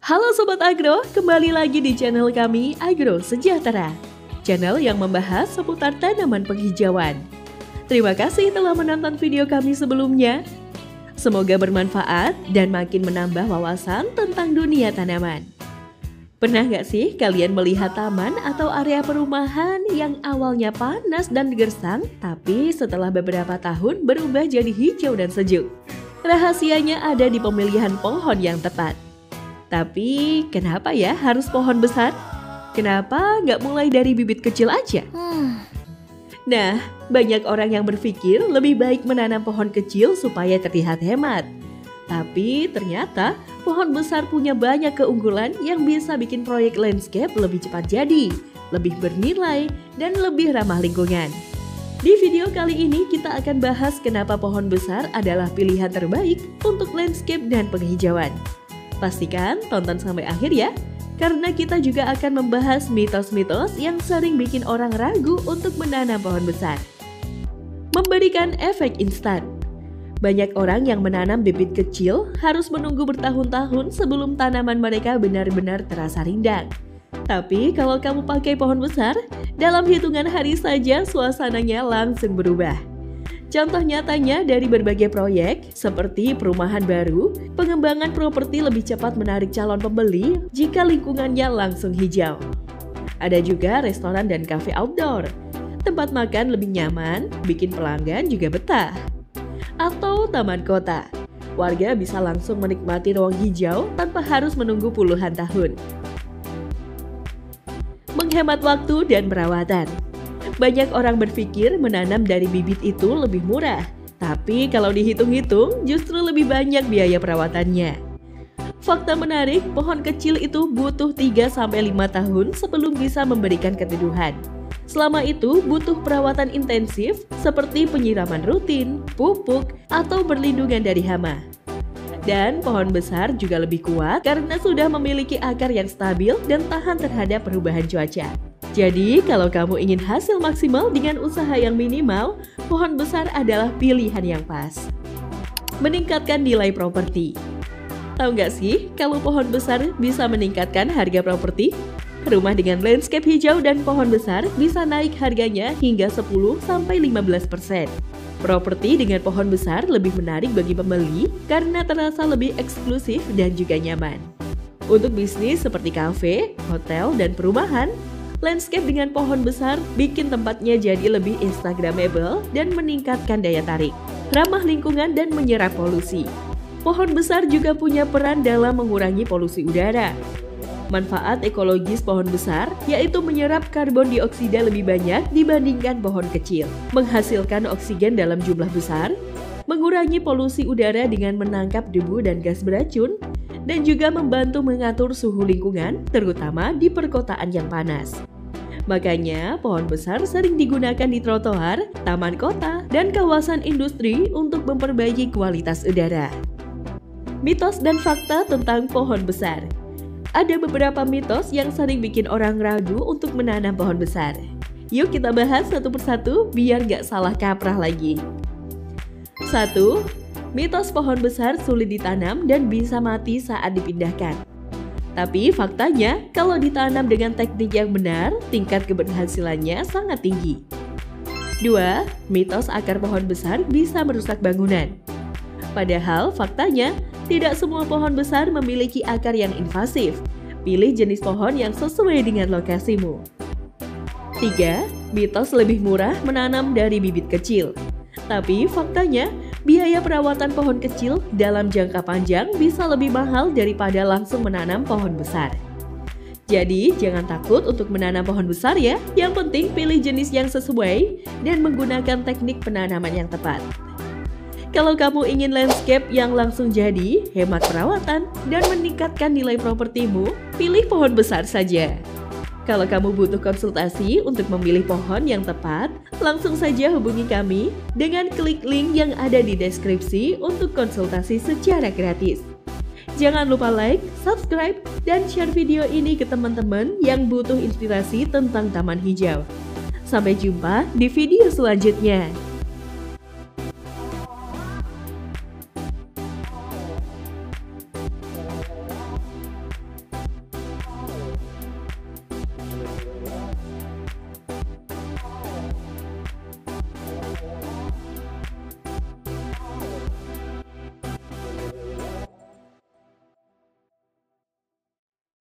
Halo Sobat Agro, kembali lagi di channel kami Agro Sejahtera. Channel yang membahas seputar tanaman penghijauan. Terima kasih telah menonton video kami sebelumnya. Semoga bermanfaat dan makin menambah wawasan tentang dunia tanaman. Pernah gak sih kalian melihat taman atau area perumahan yang awalnya panas dan gersang, tapi setelah beberapa tahun berubah jadi hijau dan sejuk? Rahasianya ada di pemilihan pohon yang tepat. Tapi kenapa ya harus pohon besar? Kenapa nggak mulai dari bibit kecil aja? Nah, banyak orang yang berpikir lebih baik menanam pohon kecil supaya terlihat hemat. Tapi ternyata pohon besar punya banyak keunggulan yang bisa bikin proyek landscape lebih cepat jadi, lebih bernilai, dan lebih ramah lingkungan. Di video kali ini kita akan bahas kenapa pohon besar adalah pilihan terbaik untuk landscape dan penghijauan. Pastikan tonton sampai akhir ya, karena kita juga akan membahas mitos-mitos yang sering bikin orang ragu untuk menanam pohon besar. Memberikan efek instan. Banyak orang yang menanam bibit kecil harus menunggu bertahun-tahun sebelum tanaman mereka benar-benar terasa rindang. Tapi kalau kamu pakai pohon besar, dalam hitungan hari saja suasananya langsung berubah. Contoh nyatanya dari berbagai proyek seperti perumahan baru, pengembangan properti lebih cepat menarik calon pembeli jika lingkungannya langsung hijau. Ada juga restoran dan kafe outdoor. Tempat makan lebih nyaman, bikin pelanggan juga betah. Atau taman kota. Warga bisa langsung menikmati ruang hijau tanpa harus menunggu puluhan tahun. Menghemat waktu dan perawatan. Banyak orang berpikir menanam dari bibit itu lebih murah, tapi kalau dihitung-hitung justru lebih banyak biaya perawatannya. Fakta menarik, pohon kecil itu butuh 3-5 tahun sebelum bisa memberikan keteduhan. Selama itu butuh perawatan intensif seperti penyiraman rutin, pupuk, atau perlindungan dari hama. Dan pohon besar juga lebih kuat karena sudah memiliki akar yang stabil dan tahan terhadap perubahan cuaca. Jadi, kalau kamu ingin hasil maksimal dengan usaha yang minimal, pohon besar adalah pilihan yang pas. Meningkatkan nilai properti. Tahu nggak sih, kalau pohon besar bisa meningkatkan harga properti? Rumah dengan landscape hijau dan pohon besar bisa naik harganya hingga 10-15%. Properti dengan pohon besar lebih menarik bagi pembeli karena terasa lebih eksklusif dan juga nyaman. Untuk bisnis seperti kafe, hotel, dan perumahan, landscape dengan pohon besar bikin tempatnya jadi lebih instagramable dan meningkatkan daya tarik, ramah lingkungan dan menyerap polusi. Pohon besar juga punya peran dalam mengurangi polusi udara. Manfaat ekologis pohon besar yaitu menyerap karbon dioksida lebih banyak dibandingkan pohon kecil, menghasilkan oksigen dalam jumlah besar, mengurangi polusi udara dengan menangkap debu dan gas beracun, dan juga membantu mengatur suhu lingkungan, terutama di perkotaan yang panas. Makanya, pohon besar sering digunakan di trotoar, taman kota, dan kawasan industri untuk memperbaiki kualitas udara. Mitos dan fakta tentang pohon besar. Ada beberapa mitos yang sering bikin orang ragu untuk menanam pohon besar. Yuk kita bahas satu persatu biar gak salah kaprah lagi. 1. Mitos pohon besar sulit ditanam dan bisa mati saat dipindahkan. Tapi faktanya, kalau ditanam dengan teknik yang benar, tingkat keberhasilannya sangat tinggi. 2. Mitos akar pohon besar bisa merusak bangunan. Padahal faktanya, tidak semua pohon besar memiliki akar yang invasif. Pilih jenis pohon yang sesuai dengan lokasimu. 3. Mitos lebih murah menanam dari bibit kecil. Tapi faktanya, biaya perawatan pohon kecil dalam jangka panjang bisa lebih mahal daripada langsung menanam pohon besar. Jadi, jangan takut untuk menanam pohon besar ya. Yang penting pilih jenis yang sesuai dan menggunakan teknik penanaman yang tepat. Kalau kamu ingin landscape yang langsung jadi, hemat perawatan, dan meningkatkan nilai propertimu, pilih pohon besar saja. Kalau kamu butuh konsultasi untuk memilih pohon yang tepat, langsung saja hubungi kami dengan klik link yang ada di deskripsi untuk konsultasi secara gratis. Jangan lupa like, subscribe, dan share video ini ke teman-teman yang butuh inspirasi tentang taman hijau. Sampai jumpa di video selanjutnya.